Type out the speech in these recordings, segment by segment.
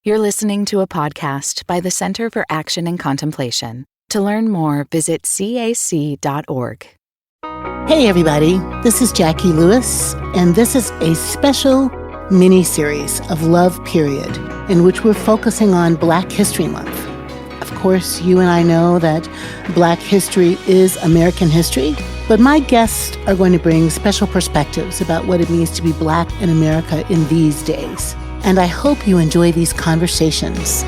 You're listening to a podcast by the Center for Action and Contemplation. To learn more, visit cac.org. Hey everybody, this is Jacqui Lewis, and this is a special mini-series of Love Period, in which we're focusing on Black History Month. Of course, you and I know that Black history is American history, but my guests are going to bring special perspectives about what it means to be Black in America in these days. And I hope you enjoy these conversations.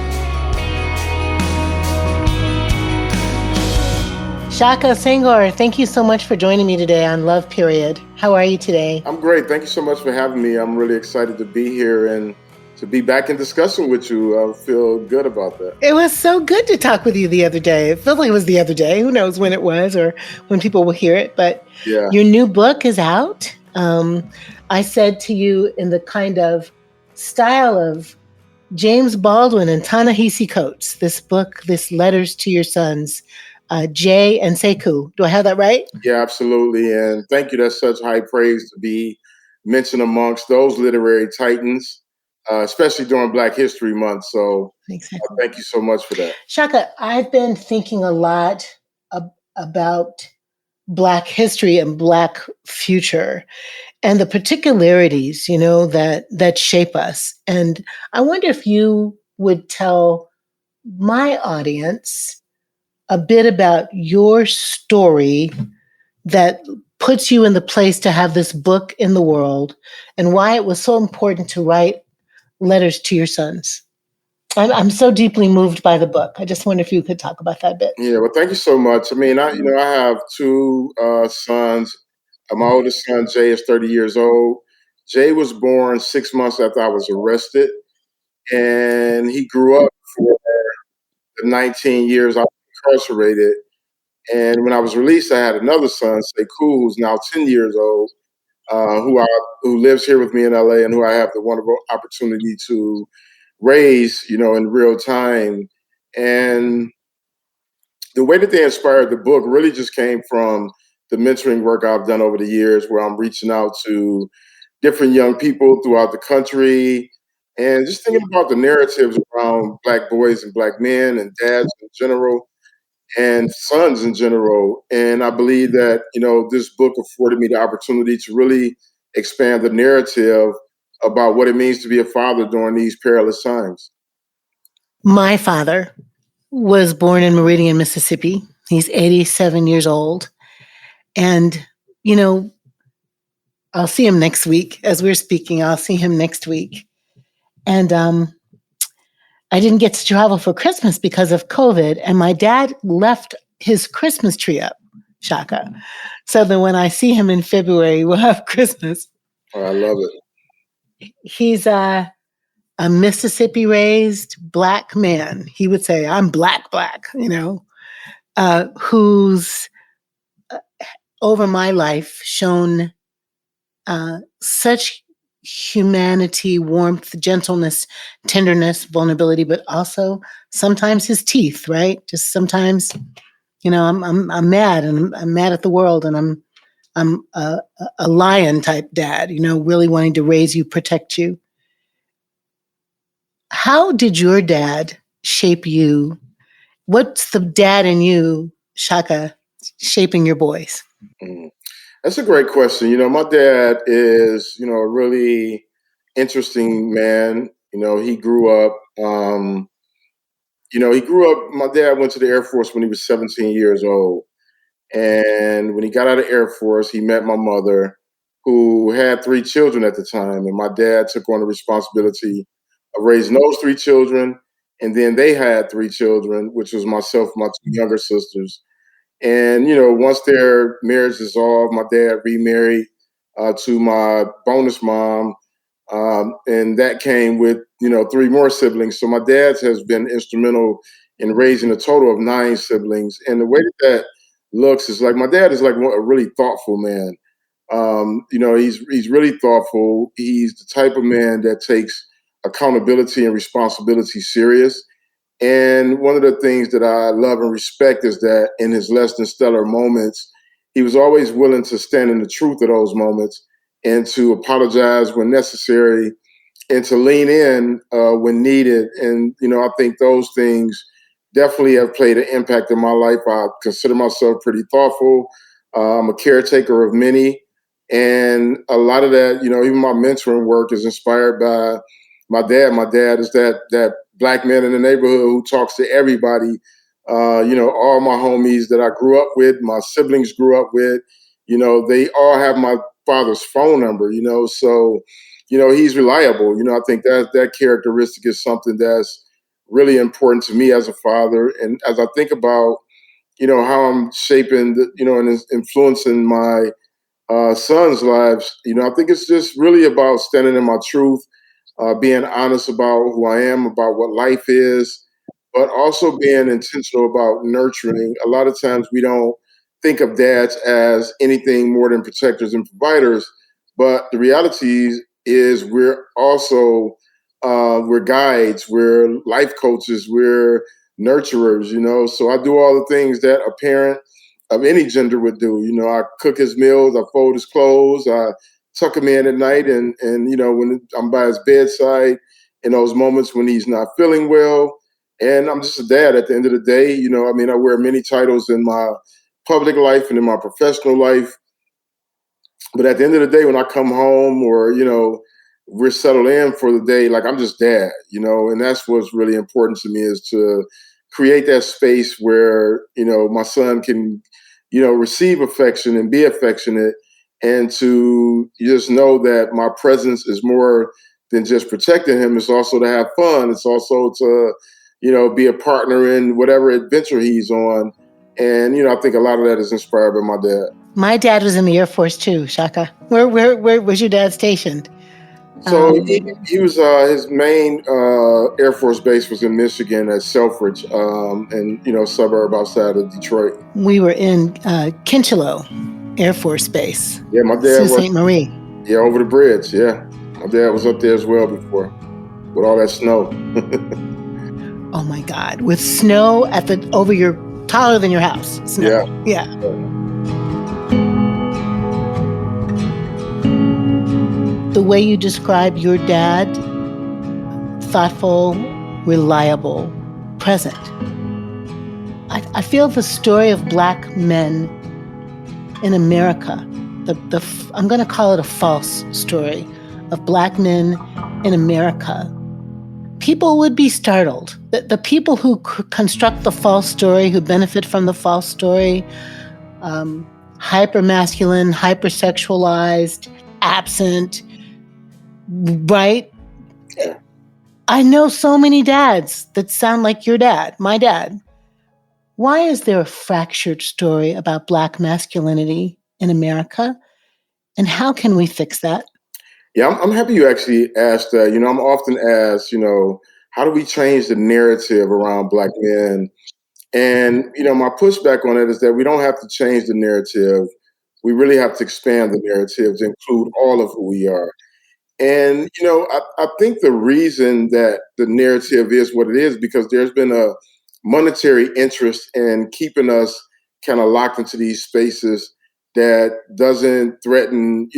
Shaka Senghor, thank you so much for joining me today on Love Period. How are you today? I'm great. Thank you so much for having me. I'm really excited to be here and to be back in discussion with you. I feel good about that. It was so good to talk with you the other day. It felt like it was the other day. Who knows when it was or when people will hear it. But yeah. Your new book is out. I said to you in the kind of style of James Baldwin and Ta-Nehisi Coates, this book, this Letters to Your Sons, Jay and Sekou. Do I have that right? Yeah, absolutely. And thank you. That's such high praise to be mentioned amongst those literary titans, especially during Black History Month. So thank you so much for that. Shaka, I've been thinking a lot about Black history and Black future and the particularities, that shape us. And I wonder if you would tell my audience a bit about your story that puts you in the place to have this book in the world and why it was so important to write Letters to Your Sons. I'm so deeply moved by the book. I just wonder if you could talk about that a bit. Yeah, well, thank you so much. I mean, I have two sons. My oldest son, Jay, is 30 years old. Jay was born 6 months after I was arrested, and he grew up for the 19 years I was incarcerated. And when I was released, I had another son, Sekou, who's now 10 years old, who lives here with me in LA and who I have the wonderful opportunity to raise, in real time. And the way that they inspired the book really just came from the mentoring work I've done over the years, where I'm reaching out to different young people throughout the country and just thinking about the narratives around Black boys and Black men and dads in general and sons in general. And I believe that, this book afforded me the opportunity to really expand the narrative about what it means to be a father during these perilous times. My father was born in Meridian, Mississippi. He's 87 years old. And, I'll see him next week. As we're speaking, I'll see him next week. And I didn't get to travel for Christmas because of COVID. And my dad left his Christmas tree up, Shaka. So that when I see him in February, we'll have Christmas. Oh, I love it. He's a Mississippi-raised Black man. He would say, I'm black, who's over my life shown such humanity, warmth, gentleness, tenderness, vulnerability, but also sometimes his teeth, right? Just sometimes, I'm mad and I'm mad at the world and I'm a lion type dad, really wanting to raise you, protect you. How did your dad shape you? What's the dad in you, Shaka, shaping your boys? That's a great question. My dad is, a really interesting man. He grew up, my dad went to the Air Force when he was 17 years old. And when he got out of Air Force, he met my mother, who had 3 children at the time. And my dad took on the responsibility of raising those 3 children. And then they had 3 children, which was myself and my 2 younger sisters. And, once their marriage dissolved, my dad remarried to my bonus mom. And that came with, 3 more siblings. So my dad has been instrumental in raising a total of 9 siblings. And the way that looks is like my dad is like a really thoughtful man. He's really thoughtful. He's the type of man that takes accountability and responsibility serious. And one of the things that I love and respect is that in his less than stellar moments, he was always willing to stand in the truth of those moments and to apologize when necessary and to lean in when needed. And, I think those things definitely have played an impact in my life. I consider myself pretty thoughtful. I'm a caretaker of many. And a lot of that, even my mentoring work is inspired by my dad. My dad is that black man in the neighborhood who talks to everybody. All my homies that I grew up with, my siblings grew up with, they all have my father's phone number, so, he's reliable. I think that characteristic is something that's really important to me as a father. And as I think about, how I'm shaping, and influencing my sons' lives, I think it's just really about standing in my truth, being honest about who I am, about what life is, but also being intentional about nurturing. A lot of times we don't think of dads as anything more than protectors and providers, but the reality is we're also we're guides, we're life coaches, we're nurturers. So I do all the things that a parent of any gender would do. I cook his meals, I fold his clothes, I tuck him in at night, and when I'm by his bedside in those moments when he's not feeling well. And I'm just a dad at the end of the day. I wear many titles in my public life and in my professional life. But at the end of the day, when I come home or, we're settled in for the day, like I'm just dad, and that's what's really important to me, is to create that space where, my son can, receive affection and be affectionate, and to just know that my presence is more than just protecting him. It's also to have fun. It's also to, be a partner in whatever adventure he's on. And, I think a lot of that is inspired by my dad. My dad was in the Air Force too, Shaka. Where was your dad stationed? So he was his main Air Force base was in Michigan at Selfridge, and suburb outside of Detroit. We were in Kincheloe Air Force Base. Yeah, my dad Sault Ste. Marie. Yeah, over the bridge. Yeah, my dad was up there as well before, with all that snow. Oh my God, with snow taller than your house. Snow. Yeah. The way you describe your dad, thoughtful, reliable, present. I feel the story of Black men in America, I'm going to call it a false story of Black men in America. People would be startled. The people who construct the false story, who benefit from the false story, hyper-masculine, hypersexualized, absent, right? I know so many dads that sound like your dad, my dad. Why is there a fractured story about Black masculinity in America? And how can we fix that? Yeah, I'm happy you actually asked that. I'm often asked, how do we change the narrative around Black men? And, my pushback on it is that we don't have to change the narrative. We really have to expand the narrative to include all of who we are. And, I think the reason that the narrative is what it is, because there's been a monetary interest in keeping us kind of locked into these spaces that doesn't threaten,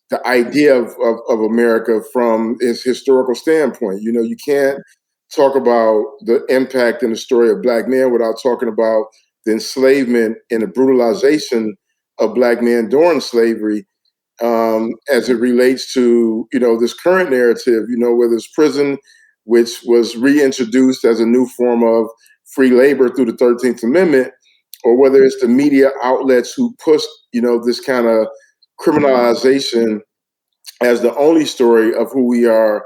the idea of America from its historical standpoint. You can't talk about the impact and the story of Black men without talking about the enslavement and the brutalization of Black men during slavery, as it relates to, this current narrative, whether it's prison, which was reintroduced as a new form of free labor through the 13th Amendment, or whether it's the media outlets who push, this kind of criminalization as the only story of who we are,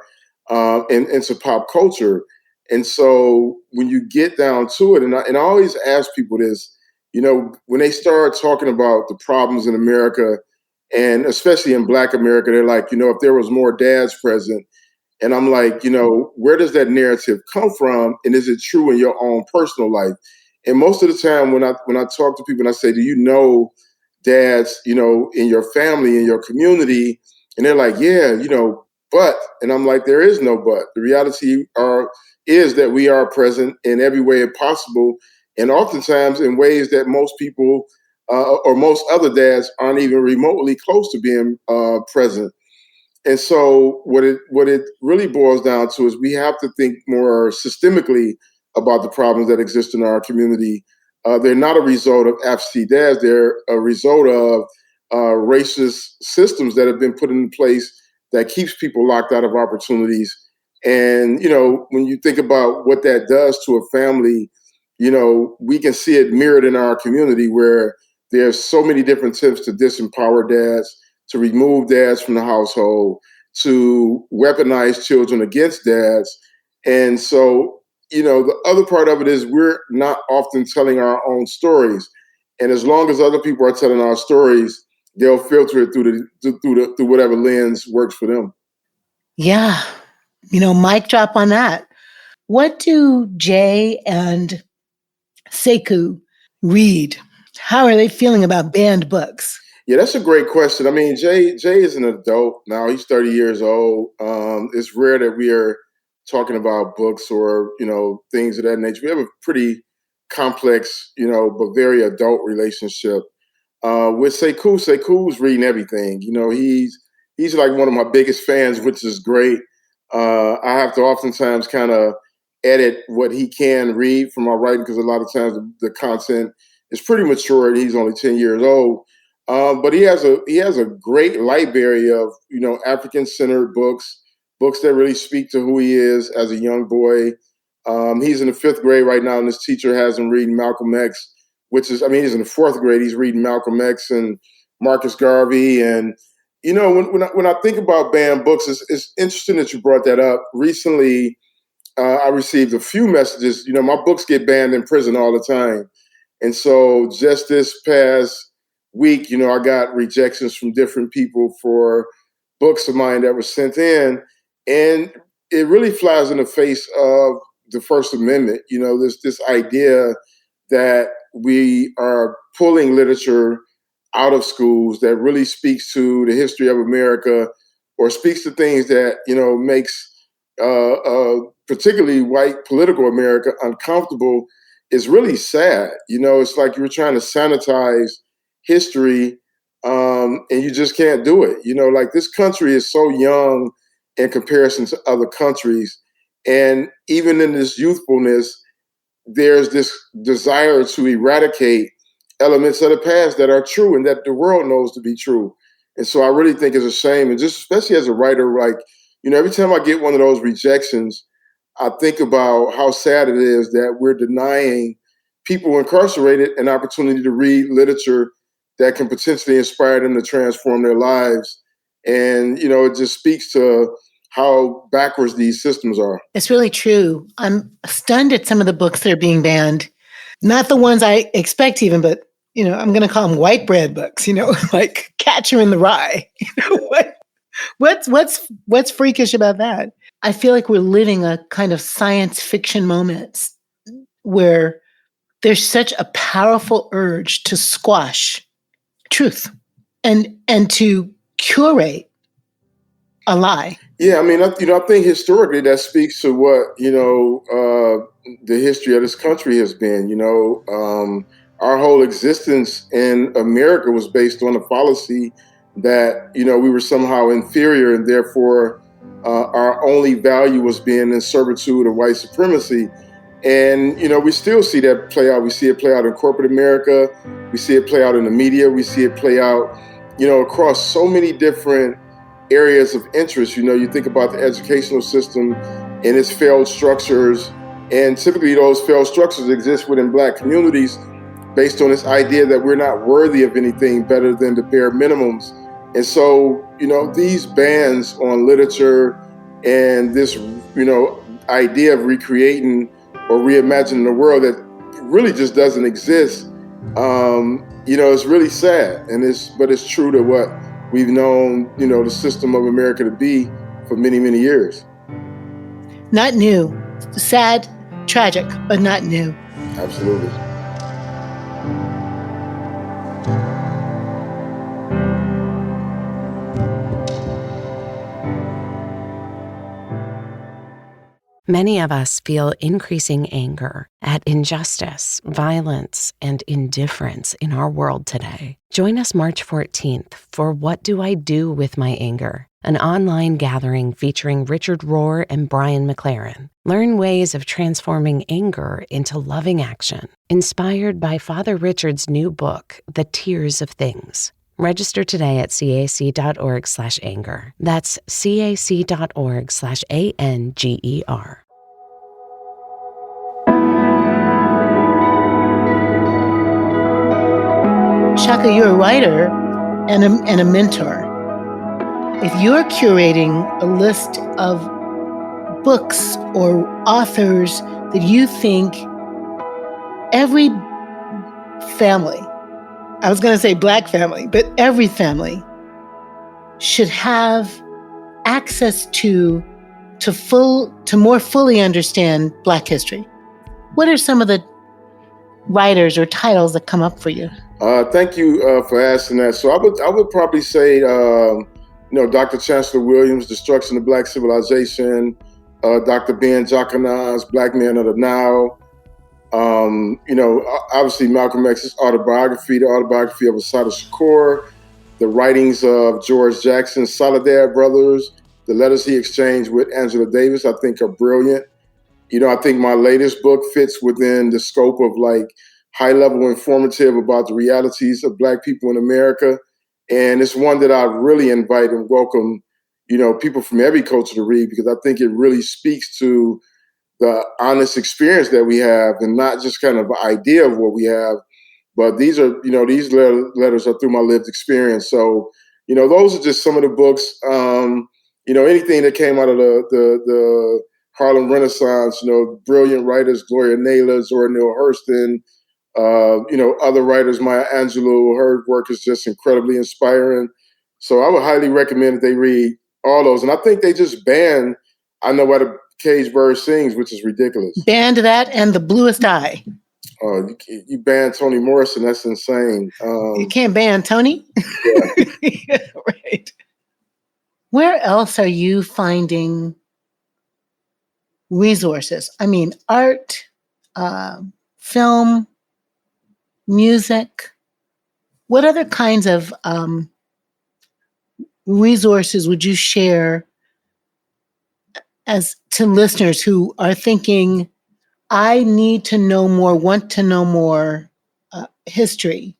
into pop culture. And so when you get down to it, and I always ask people this, when they start talking about the problems in America, and especially in Black America, they're like, if there was more dads present. And I'm like, where does that narrative come from? And is it true in your own personal life? And most of the time when I talk to people and I say, do you know dads, in your family, in your community? And they're like, yeah, but, and I'm like, there is no but. The reality is that we are present in every way possible. And oftentimes in ways that most people or most other dads aren't even remotely close to being present. And so what it really boils down to is we have to think more systemically about the problems that exist in our community. They're not a result of absentee dads. They're a result of racist systems that have been put in place that keeps people locked out of opportunities. And, when you think about what that does to a family, we can see it mirrored in our community where there's so many different attempts to disempower dads, to remove dads from the household, to weaponize children against dads. And so, the other part of it is we're not often telling our own stories. And as long as other people are telling our stories, they'll filter it through whatever lens works for them. Yeah. Mic drop on that. What do Jay and Sekou read? How are they feeling about banned books? Yeah, that's a great question. I mean, Jay is an adult now. He's 30 years old. It's rare that we are talking about books or, things of that nature. We have a pretty complex, but very adult relationship. With Sekou, Sekou's reading everything. He's like one of my biggest fans, which is great. I have to oftentimes kind of edit what he can read from my writing because a lot of times the content is pretty mature and he's only 10 years old. But he has a great library of African-centered books that really speak to who he is as a young boy. He's in the 5th grade right now, and his teacher has him reading Malcolm X, he's in the 4th grade. He's reading Malcolm X and Marcus Garvey. And when I think about banned books, it's interesting that you brought that up. Recently, I received a few messages. My books get banned in prison all the time. And so just this past week, I got rejections from different people for books of mine that were sent in. And it really flies in the face of the First Amendment. This idea that we are pulling literature out of schools that really speaks to the history of America or speaks to things that, makes particularly white political America uncomfortable is really sad. It's like you're trying to sanitize history and you just can't do it. Like this country is so young in comparison to other countries. And even in this youthfulness, there's this desire to eradicate elements of the past that are true and that the world knows to be true. And so I really think it's a shame. And just especially as a writer, like, every time I get one of those rejections, I think about how sad it is that we're denying people incarcerated an opportunity to read literature that can potentially inspire them to transform their lives. And, it just speaks to how backwards these systems are. It's really true. I'm stunned at some of the books that are being banned. Not the ones I expect even, but, I'm going to call them white bread books, like Catcher in the Rye. What's freakish about that? I feel like we're living a kind of science fiction moment where there's such a powerful urge to squash truth and to curate a lie. Yeah, I mean, I think historically that speaks to what, the history of this country has been. Our whole existence in America was based on a fallacy that, we were somehow inferior and therefore our only value was being in servitude of white supremacy. And, we still see that play out. We see it play out in corporate America. We see it play out in the media. We see it play out, across so many different areas of interest. You think about the educational system and its failed structures. And typically those failed structures exist within Black communities based on this idea that we're not worthy of anything better than the bare minimums. And so, these bans on literature and this, idea of recreating or reimagining a world that really just doesn't exist, it's really sad. But it's true to what we've known, the system of America to be for many, many years. Not new. Sad, tragic, but not new. Absolutely. Many of us feel increasing anger at injustice, violence, and indifference in our world today. Join us March 14th for What Do I Do with My Anger? an online gathering featuring Richard Rohr and Brian McLaren. Learn ways of transforming anger into loving action, inspired by Father Richard's new book, The Tears of Things. Register today at cac.org/anger. That's cac.org/ANGER. Shaka, you're a writer and a mentor. If you're curating a list of books or authors that you think every family, I was going to say Black family, but every family should have access to more fully understand Black history, what are some of the writers or titles that come up for you? Thank you for asking that. So I would probably say, Dr. Chancellor Williams, Destruction of Black Civilization, Dr. Ben Jacquin's Black Men of the Now, obviously Malcolm X's autobiography, the autobiography of Assata Shakur, the writings of George Jackson's Soledad Brothers, the letters he exchanged with Angela Davis, I think are brilliant. I think my latest book fits within the scope of high-level informative about the realities of Black people in America. And it's one that I really invite and welcome, people from every culture to read, because I think it really speaks to the honest experience that we have, and not just kind of an idea of what we have, but these are, these letters are through my lived experience. So, those are just some of the books, anything that came out of the Harlem Renaissance, brilliant writers, Gloria Naylor, Zora Neale Hurston, other writers, Maya Angelou, her work is just incredibly inspiring. So I would highly recommend that they read all those. And I think they just banned I Know Why the Caged Bird Sings, which is ridiculous. Banned that and The Bluest Eye. You banned Toni Morrison. That's insane. You can't ban Toni? Yeah. Yeah, right. Where else are you finding resources? I mean, art, film, music. What other kinds of resources would you share as to listeners who are thinking, I need to know more, want to know more history,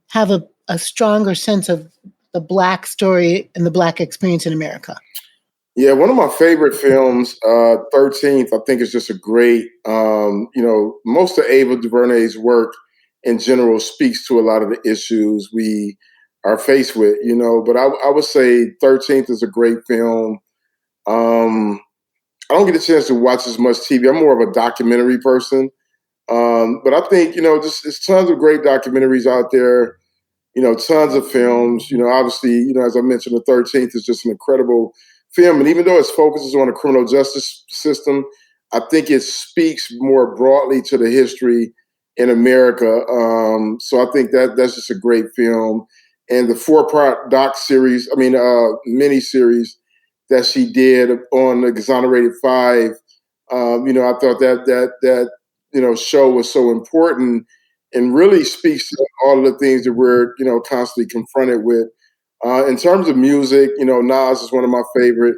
have a stronger sense of the Black story and the Black experience in America? Yeah, one of my favorite films, 13th, I think is just a great, most of Ava DuVernay's work in general speaks to a lot of the issues we are faced with, but I would say 13th is a great film. I don't get a chance to watch as much TV. I'm more of a documentary person. But I think, just there's tons of great documentaries out there, tons of films, obviously, as I mentioned, the 13th is just an incredible film. And even though it focuses on the criminal justice system, I think it speaks more broadly to the history in America. So I think that's just a great film. And the 4-part mini series that she did on the Exonerated Five, I thought that show was so important and really speaks to all of the things that we're, constantly confronted with. In terms of music, Nas is one of my favorite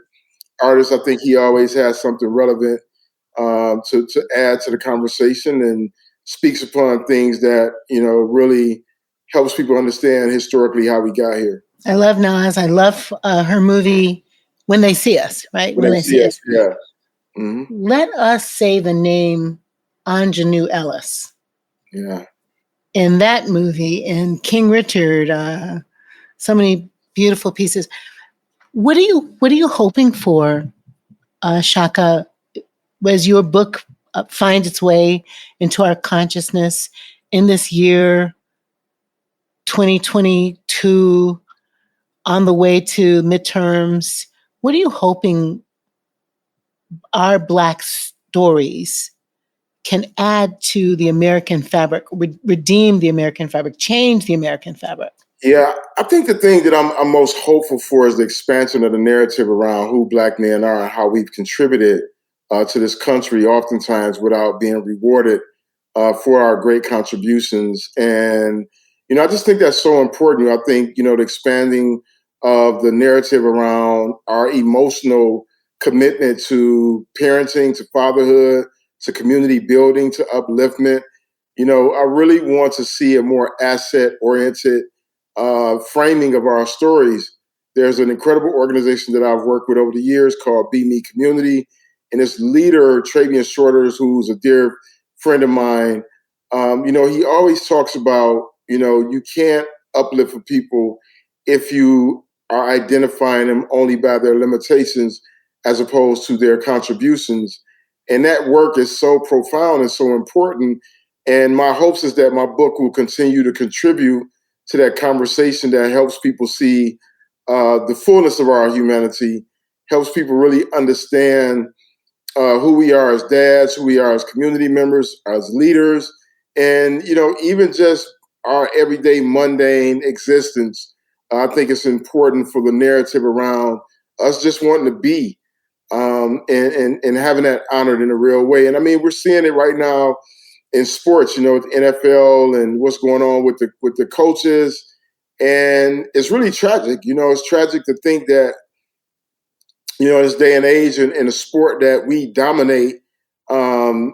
artists. I think he always has something relevant to add to the conversation and speaks upon things that, really helps people understand historically how we got here. I love Nas. I love her movie, When They See Us, right? When They See Us, yeah. Mm-hmm. Let us say the name Anjanou Ellis. Yeah. In that movie, and King Richard, so many beautiful pieces. What are you hoping for, Shaka, as your book finds its way into our consciousness in this year, 2022, on the way to midterms? What are you hoping our Black stories can add to the American fabric, redeem the American fabric, change the American fabric? Yeah, I think the thing that I'm most hopeful for is the expansion of the narrative around who Black men are and how we've contributed to this country, oftentimes without being rewarded for our great contributions. And, I just think that's so important. I think, the expanding of the narrative around our emotional commitment to parenting, to fatherhood, to community building, to upliftment. I really want to see a more asset-oriented framing of our stories. There's an incredible organization that I've worked with over the years called Be Me Community, and its leader, Travian Shorters, who's a dear friend of mine, he always talks about, you can't uplift for people if you are identifying them only by their limitations as opposed to their contributions. And that work is so profound and so important. And my hopes is that my book will continue to contribute to that conversation that helps people see the fullness of our humanity, helps people really understand who we are as dads, who we are as community members, as leaders, and, even just our everyday mundane existence. I think it's important for the narrative around us just wanting to be and having that honored in a real way. And I mean, we're seeing it right now in sports, with the NFL and what's going on with the coaches. And it's really tragic. It's tragic to think that, in this day and age in a sport that we dominate, and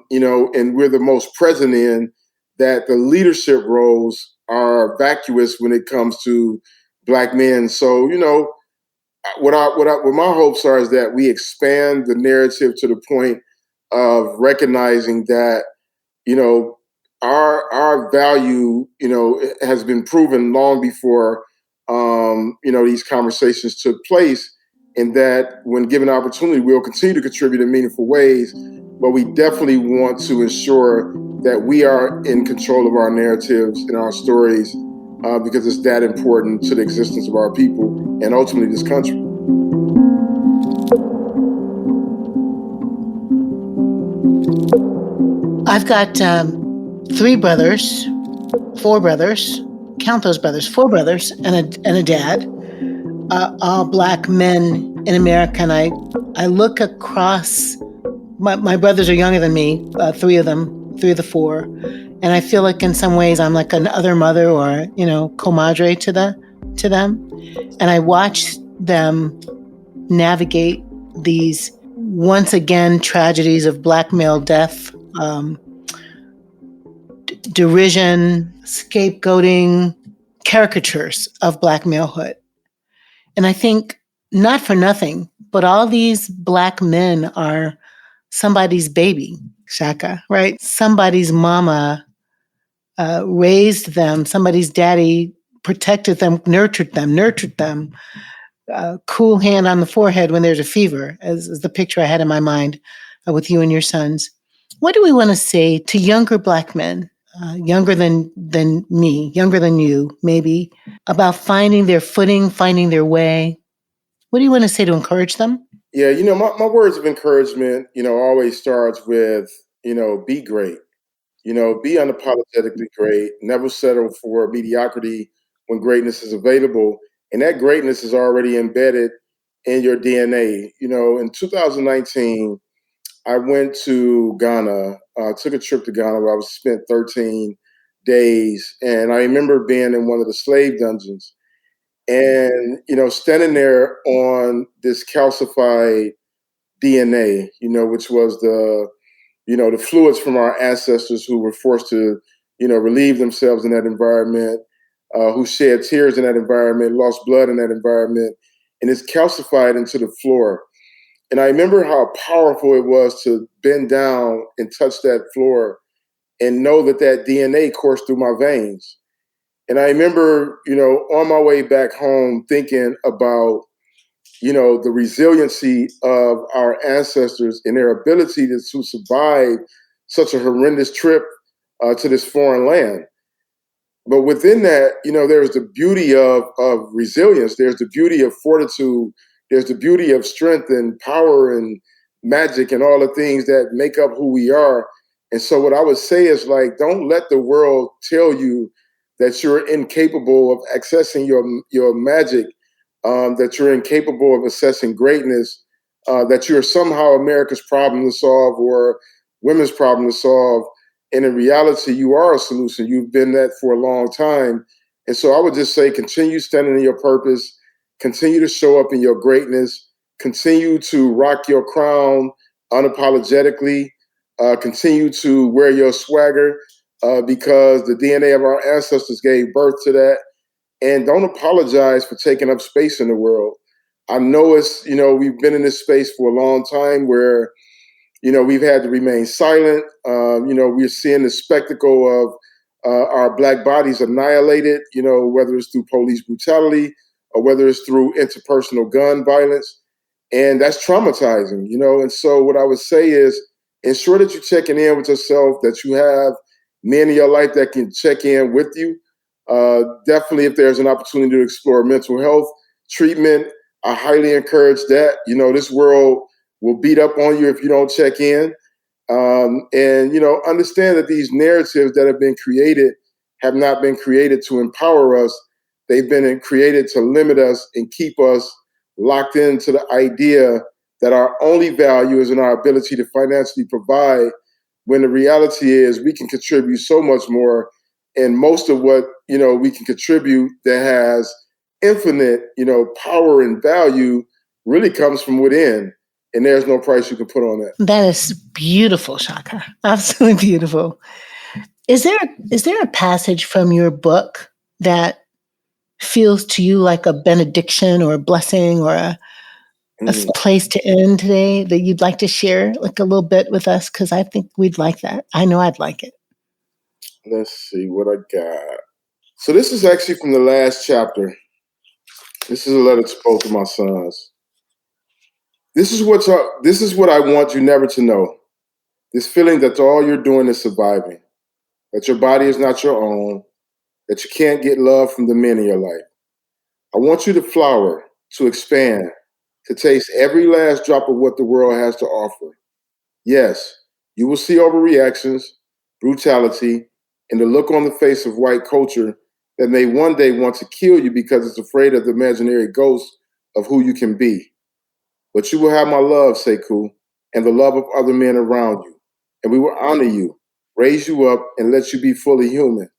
we're the most present in, that the leadership roles are vacuous when it comes to Black men. So, what my hopes are is that we expand the narrative to the point of recognizing that, our value, has been proven long before, these conversations took place, and that when given opportunity, we'll continue to contribute in meaningful ways. But we definitely want to ensure that we are in control of our narratives and our stories, because it's that important to the existence of our people and ultimately this country. I've got four brothers, count those brothers, four brothers and a dad, all Black men in America. And I look across, my brothers are younger than me, three of the four. And I feel like in some ways I'm like another mother or, comadre to them. And I watch them navigate these, once again, tragedies of Black male death, derision, scapegoating, caricatures of Black malehood. And I think, not for nothing, but all these Black men are somebody's baby, Shaka, right? Somebody's mama raised them, somebody's daddy protected them, nurtured them. Cool hand on the forehead when there's a fever, as the picture I had in my mind with you and your sons. What do we want to say to younger Black men, younger than me, younger than you, maybe, about finding their footing, finding their way? What do you want to say to encourage them? Yeah, my words of encouragement, always starts with, be great. Be unapologetically great. Never settle for mediocrity when greatness is available. And that greatness is already embedded in your DNA. In 2019, I went to Ghana, took a trip to Ghana where I was spent 13 days. And I remember being in one of the slave dungeons and, standing there on this calcified DNA, which was the fluids from our ancestors who were forced to, relieve themselves in that environment, who shed tears in that environment, lost blood in that environment, and it's calcified into the floor. And I remember how powerful it was to bend down and touch that floor and know that DNA coursed through my veins. And I remember, on my way back home thinking about, the resiliency of our ancestors and their ability to survive such a horrendous trip to this foreign land. But within that, there's the beauty of resilience. There's the beauty of fortitude. There's the beauty of strength and power and magic and all the things that make up who we are. And so what I would say is, like, don't let the world tell you that you're incapable of accessing your magic, that you're incapable of assessing greatness, that you're somehow America's problem to solve or women's problem to solve. And in reality, you are a solution. You've been that for a long time. And so I would just say, continue standing in your purpose, Continue to show up in your greatness. Continue to rock your crown unapologetically. Continue to wear your swagger because the DNA of our ancestors gave birth to that. And don't apologize for taking up space in the world. I know we've been in this space for a long time where, we've had to remain silent. We're seeing the spectacle of our Black bodies annihilated, whether it's through police brutality or whether it's through interpersonal gun violence. And that's traumatizing, And so what I would say is ensure that you're checking in with yourself, that you have men in your life that can check in with you. Definitely, if there's an opportunity to explore mental health treatment, I highly encourage that. This world will beat up on you if you don't check in. Understand that these narratives that have been created have not been created to empower us. They've been created to limit us and keep us locked into the idea that our only value is in our ability to financially provide, when the reality is we can contribute so much more. And most of what, we can contribute that has infinite, power and value really comes from within. And there's no price you can put on that. That is beautiful, Shaka. Absolutely beautiful. Is there a passage from your book that feels to you like a benediction or a blessing or a place to end today that you'd like to share like a little bit with us? Because I think we'd like that. I know I'd like it. Let's see what I got. So this is actually from the last chapter. This is a letter to both of my sons. This is what I want you never to know. This feeling that all you're doing is surviving, that your body is not your own, that you can't get love from the men in your life. I want you to flower, to expand, to taste every last drop of what the world has to offer. Yes, you will see overreactions, brutality, and the look on the face of white culture that may one day want to kill you because it's afraid of the imaginary ghost of who you can be. But you will have my love, Sekou, and the love of other men around you. And we will honor you, raise you up, and let you be fully human.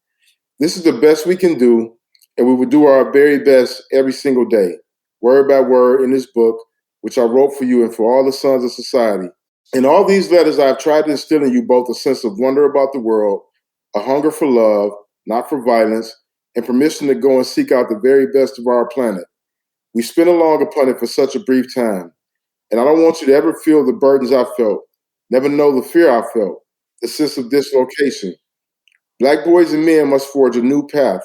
This is the best we can do, and we will do our very best every single day, word by word in this book, which I wrote for you and for all the sons of society. In all these letters, I've tried to instill in you both a sense of wonder about the world, a hunger for love, not for violence, and permission to go and seek out the very best of our planet. We spent along upon it for such a brief time, and I don't want you to ever feel the burdens I felt, never know the fear I felt, the sense of dislocation. Black boys and men must forge a new path,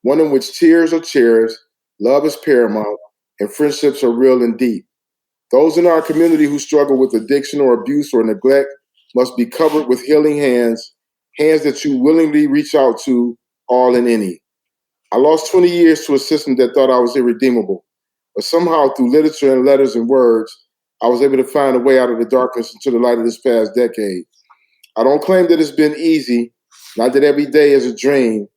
one in which tears are cherished, love is paramount, and friendships are real and deep. Those in our community who struggle with addiction or abuse or neglect must be covered with healing hands, hands that you willingly reach out to, all and any. I lost 20 years to a system that thought I was irredeemable, but somehow through literature and letters and words, I was able to find a way out of the darkness into the light of this past decade. I don't claim that it's been easy, not that every day is a dream,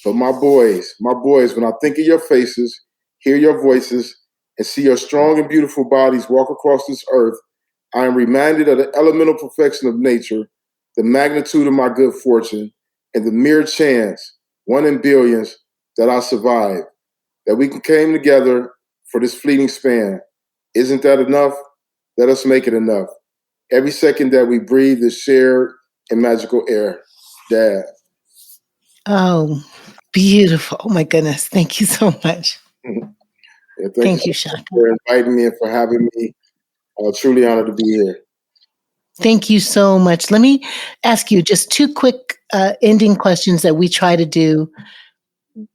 but my boys, when I think of your faces, hear your voices, and see your strong and beautiful bodies walk across this earth, I am reminded of the elemental perfection of nature, the magnitude of my good fortune, and the mere chance, one in billions, that I survived, that we came together for this fleeting span. Isn't that enough? Let us make it enough. Every second that we breathe is shared in magical air. Dad. Oh, beautiful. Oh my goodness. Thank you so much. Yeah, thank you, Shaka. For inviting me and for having me. Truly honored to be here. Thank you so much. Let me ask you just two quick ending questions that we try to do.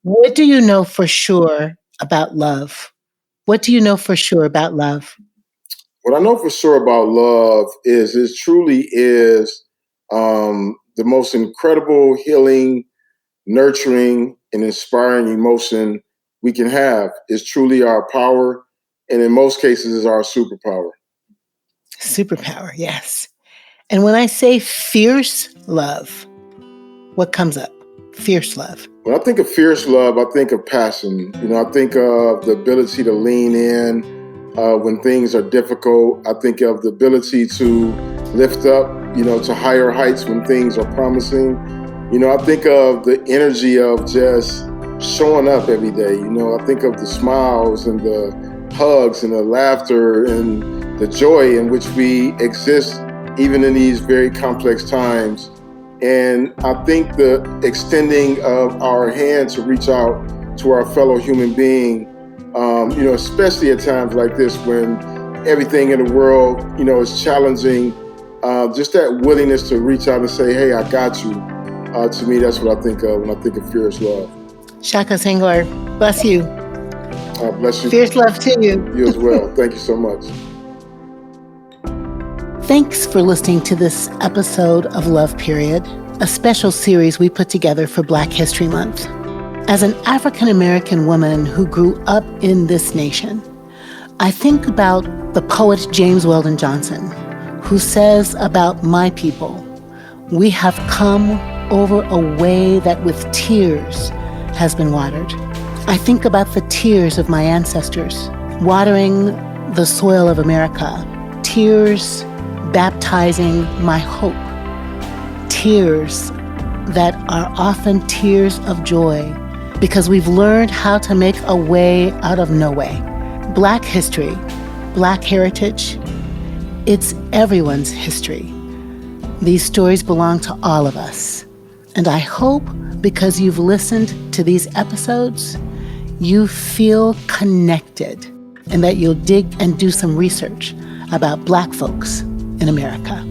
What do you know for sure about love? What do you know for sure about love? What I know for sure about love is it truly is the most incredible healing, nurturing, and inspiring emotion we can have. Is truly our power, and in most cases is our superpower. Superpower, yes. And when I say fierce love, what comes up? Fierce love. When I think of fierce love, I think of passion. I think of the ability to lean in when things are difficult. I think of the ability to lift up, to higher heights when things are promising. I think of the energy of just showing up every day. I think of the smiles and the hugs and the laughter and the joy in which we exist, even in these very complex times. And I think the extending of our hand to reach out to our fellow human being, especially at times like this when everything in the world, is challenging, just that willingness to reach out and say, hey, I got you. To me, that's what I think of when I think of fierce love. Shaka Senghor, bless you. Bless you. Fierce love to you. You as well. Thank you so much. Thanks for listening to this episode of Love Period, a special series we put together for Black History Month. As an African-American woman who grew up in this nation, I think about the poet James Weldon Johnson, who says about my people, we have come over a way that with tears has been watered. I think about the tears of my ancestors, watering the soil of America, tears baptizing my hope, tears that are often tears of joy because we've learned how to make a way out of no way. Black history, Black heritage, it's everyone's history. These stories belong to all of us. And I hope because you've listened to these episodes, you feel connected and that you'll dig and do some research about Black folks in America.